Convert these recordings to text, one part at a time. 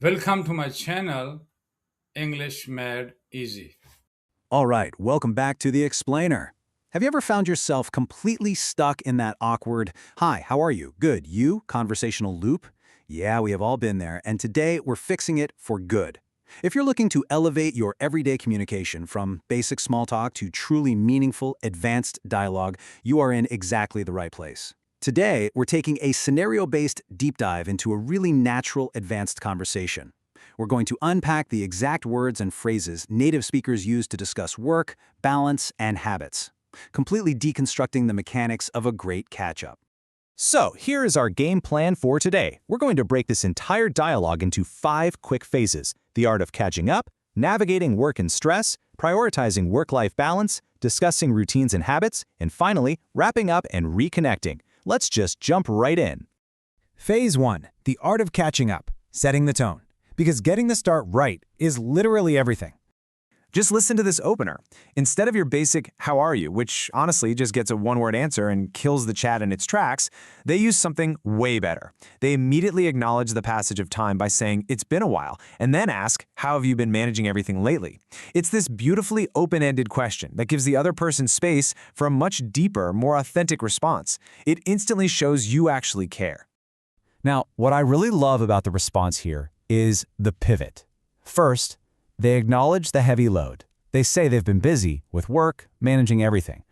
Welcome to my channel, English Made Easy. All right, welcome back to The Explainer. Have you ever found yourself completely stuck in that awkward, "Hi, how are you? Good, you?" conversational loop? Yeah, we have all been there, and today we're fixing it for good. If you're looking to elevate your everyday communication from basic small talk to truly meaningful, advanced dialogue, you are in exactly the right place. Today, we're taking a scenario-based deep dive into a really natural, advanced conversation. We're going to unpack the exact words and phrases native speakers use to discuss work, balance, and habits, completely deconstructing the mechanics of a great catch-up. So, here is our game plan for today. We're going to break this entire dialogue into 5 quick phases: the art of catching up, navigating work and stress, prioritizing work-life balance, discussing routines and habits, and finally, wrapping up and reconnecting. Let's just jump right in. Phase 1. The art of catching up, setting the tone. Because getting the start right is literally everything. Just listen to this opener. Instead of your basic, "How are you?" which honestly just gets a one-word answer and kills the chat in its tracks, they use something way better. They immediately acknowledge the passage of time by saying, "It's been a while," and then ask, "How have you been managing everything lately?" It's this beautifully open-ended question that gives the other person space for a much deeper, more authentic response. It instantly shows you actually care. Now, what I really love about the response here is the pivot. First, they acknowledge the heavy load. They say they've been busy with work, managing everything.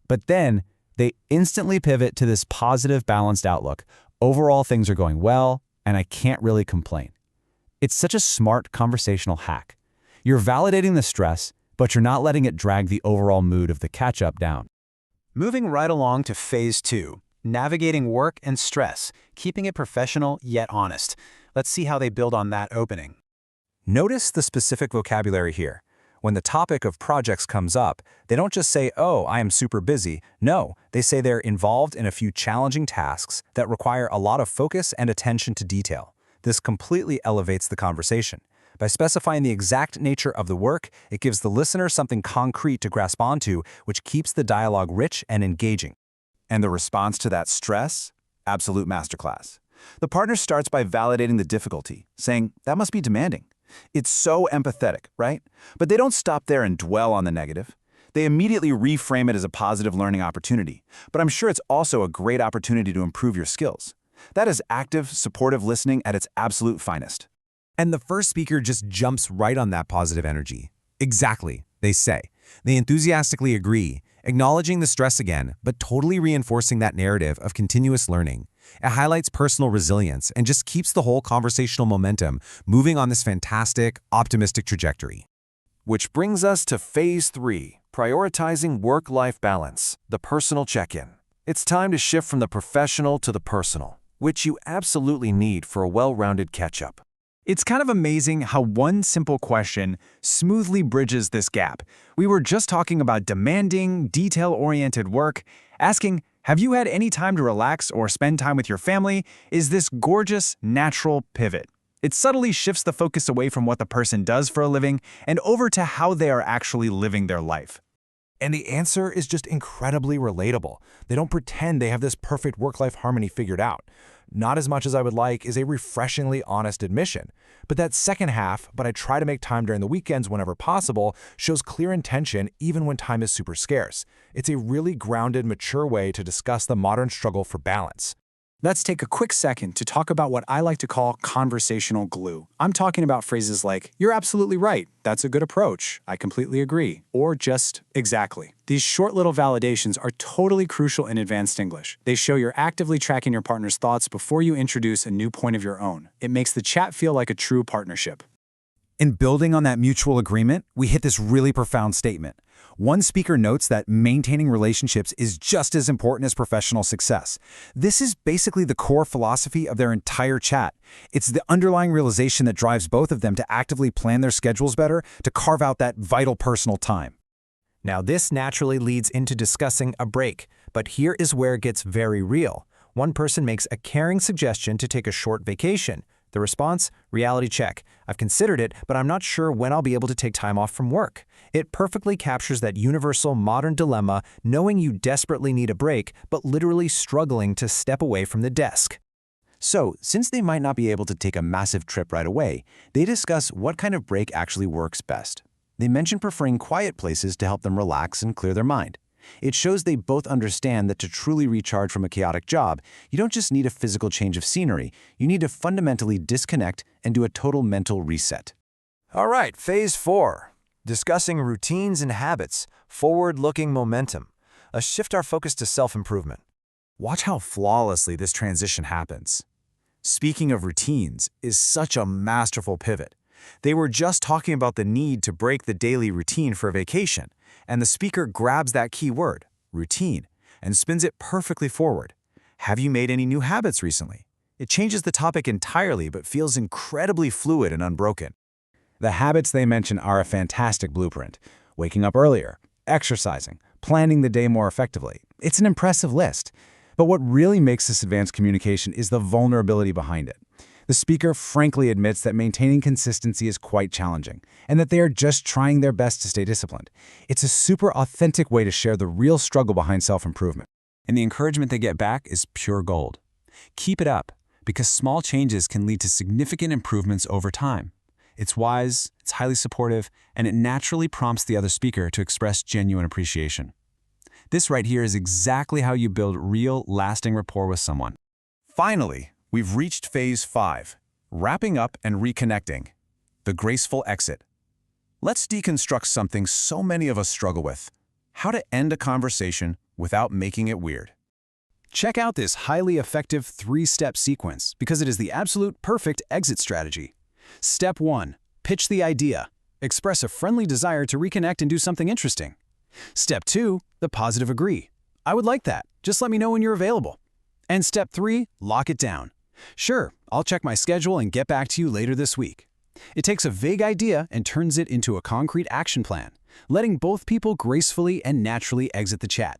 But then they instantly pivot to this positive, balanced outlook. Overall, things are going well, and I can't really complain. It's such a smart conversational hack. You're validating the stress, but you're not letting it drag the overall mood of the catch-up down. Moving right along to phase 2, navigating work and stress, keeping it professional yet honest. Let's see how they build on that opening. Notice the specific vocabulary here. When the topic of projects comes up, they don't just say, "Oh, I am super busy." No, they say they're involved in a few challenging tasks that require a lot of focus and attention to detail. This completely elevates the conversation. By specifying the exact nature of the work, it gives the listener something concrete to grasp onto, which keeps the dialogue rich and engaging. And the response to that stress? Absolute masterclass. The partner starts by validating the difficulty, saying, "That must be demanding." It's so empathetic, right? But they don't stop there and dwell on the negative. They immediately reframe it as a positive learning opportunity. But I'm sure it's also a great opportunity to improve your skills. That is active, supportive listening at its absolute finest. And the first speaker just jumps right on that positive energy. "Exactly," they say. They enthusiastically agree, acknowledging the stress again, but totally reinforcing that narrative of continuous learning. It highlights personal resilience and just keeps the whole conversational momentum moving on this fantastic, optimistic trajectory. Which brings us to phase 3, prioritizing work-life balance, the personal check-in. It's time to shift from the professional to the personal, which you absolutely need for a well-rounded catch-up. It's kind of amazing how one simple question smoothly bridges this gap. We were just talking about demanding, detail-oriented work. Asking, "Have you had any time to relax or spend time with your family?" is this gorgeous, natural pivot. It subtly shifts the focus away from what the person does for a living and over to how they are actually living their life. And the answer is just incredibly relatable. They don't pretend they have this perfect work-life harmony figured out. "Not as much as I would like" is a refreshingly honest admission. But that second half, "but I try to make time during the weekends whenever possible," shows clear intention even when time is super scarce. It's a really grounded, mature way to discuss the modern struggle for balance. Let's take a quick second to talk about what I like to call conversational glue. I'm talking about phrases like, "You're absolutely right. That's a good approach. I completely agree." Or just, "Exactly." These short little validations are totally crucial in advanced English. They show you're actively tracking your partner's thoughts before you introduce a new point of your own. It makes the chat feel like a true partnership. In building on that mutual agreement, we hit this really profound statement. One speaker notes that maintaining relationships is just as important as professional success. This is basically the core philosophy of their entire chat. It's the underlying realization that drives both of them to actively plan their schedules better, to carve out that vital personal time. Now, this naturally leads into discussing a break, but here is where it gets very real. One person makes a caring suggestion to take a short vacation. The response? Reality check. "I've considered it, but I'm not sure when I'll be able to take time off from work." It perfectly captures that universal modern dilemma, knowing you desperately need a break, but literally struggling to step away from the desk. So, since they might not be able to take a massive trip right away, they discuss what kind of break actually works best. They mention preferring quiet places to help them relax and clear their mind. It shows they both understand that to truly recharge from a chaotic job, you don't just need a physical change of scenery, you need to fundamentally disconnect and do a total mental reset. All right, phase 4. Discussing routines and habits, forward-looking momentum. Let's shift our focus to self-improvement. Watch how flawlessly this transition happens. Speaking of routines is such a masterful pivot. They were just talking about the need to break the daily routine for a vacation, and the speaker grabs that key word, routine, and spins it perfectly forward. Have you made any new habits recently? It changes the topic entirely but feels incredibly fluid and unbroken. The habits they mention are a fantastic blueprint. Waking up earlier, exercising, planning the day more effectively. It's an impressive list. But what really makes this advanced communication is the vulnerability behind it. The speaker frankly admits that maintaining consistency is quite challenging, and that they are just trying their best to stay disciplined. It's a super authentic way to share the real struggle behind self-improvement. And the encouragement they get back is pure gold. Keep it up, because small changes can lead to significant improvements over time. It's wise, it's highly supportive, and it naturally prompts the other speaker to express genuine appreciation. This right here is exactly how you build real, lasting rapport with someone. Finally, we've reached phase 5, wrapping up and reconnecting. The graceful exit. Let's deconstruct something so many of us struggle with: how to end a conversation without making it weird. Check out this highly effective 3-step sequence because it is the absolute perfect exit strategy. Step 1. Pitch the idea. Express a friendly desire to reconnect and do something interesting. Step 2. The positive agree. I would like that. Just let me know when you're available. And step 3. Lock it down. Sure, I'll check my schedule and get back to you later this week. It takes a vague idea and turns it into a concrete action plan, letting both people gracefully and naturally exit the chat.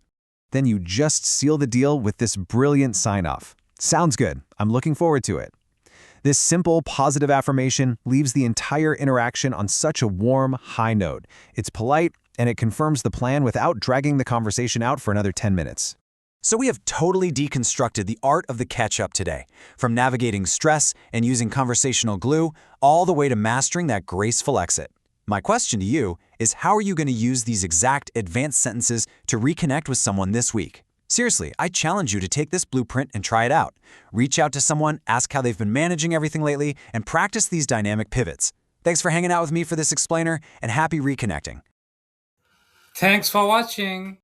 Then you just seal the deal with this brilliant sign-off. Sounds good. I'm looking forward to it. This simple, positive affirmation leaves the entire interaction on such a warm, high note. It's polite, and it confirms the plan without dragging the conversation out for another 10 minutes. So we have totally deconstructed the art of the catch-up today, from navigating stress and using conversational glue, all the way to mastering that graceful exit. My question to you is, how are you going to use these exact advanced sentences to reconnect with someone this week? Seriously, I challenge you to take this blueprint and try it out. Reach out to someone, ask how they've been managing everything lately, and practice these dynamic pivots. Thanks for hanging out with me for this explainer, and happy reconnecting. Thanks for watching.